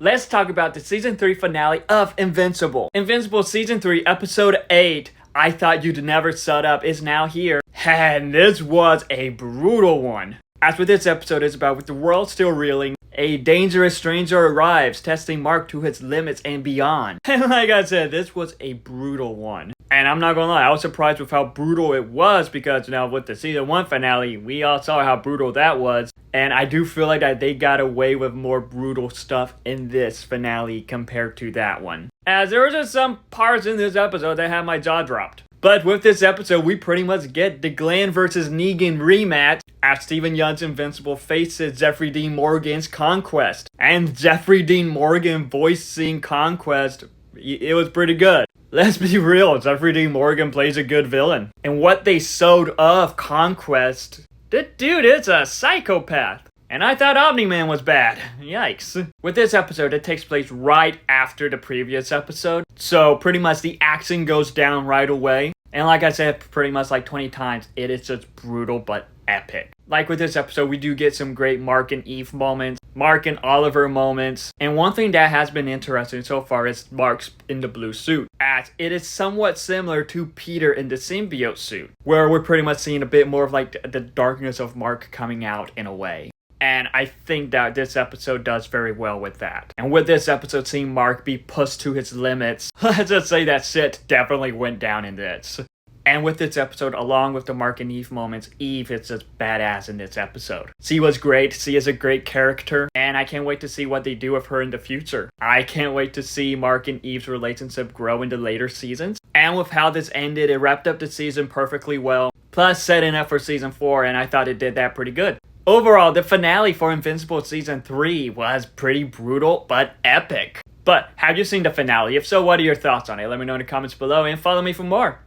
let's talk about the Season 3 finale of Invincible. Invincible Season 3, Episode 8, I Thought You'd Never Shut Up, is now here. And this was a brutal one. As with this episode is about, with the world still reeling, a dangerous stranger arrives, testing Mark to his limits and beyond. And like I said, this was a brutal one. And I'm not gonna lie, I was surprised with how brutal it was, because now with the Season 1 finale, we all saw how brutal that was. And I do feel like that they got away with more brutal stuff in this finale compared to that one. As there were just some parts in this episode that had my jaw dropped. But with this episode, we pretty much get the Glenn versus Negan rematch as Steven Yeun's Invincible faces Jeffrey Dean Morgan's Conquest. And Jeffrey Dean Morgan voicing Conquest, it was pretty good. Let's be real, Jeffrey Dean Morgan plays a good villain. And what they showed of Conquest, the dude is a psychopath. And I thought Omni-Man was bad. Yikes. With this episode, it takes place right after the previous episode. So pretty much the action goes down right away. And like I said pretty much like 20 times, it is just brutal but epic. Like with this episode, we do get some great Mark and Eve moments, Mark and Oliver moments. And one thing that has been interesting so far is Mark's in the blue suit, as it is somewhat similar to Peter in the symbiote suit, where we're pretty much seeing a bit more of like the darkness of Mark coming out in a way. And I think that this episode does very well with that. And with this episode seeing Mark be pushed to his limits, let's just say that shit definitely went down in this. And with this episode, along with the Mark and Eve moments, Eve is just badass in this episode. She was great, she is a great character, and I can't wait to see what they do with her in the future. I can't wait to see Mark and Eve's relationship grow into later seasons. And with how this ended, it wrapped up the season perfectly well, plus setting up for Season 4, and I thought it did that pretty good. Overall, the finale for Invincible Season 3 was pretty brutal, but epic. But have you seen the finale? If so, what are your thoughts on it? Let me know in the comments below and follow me for more.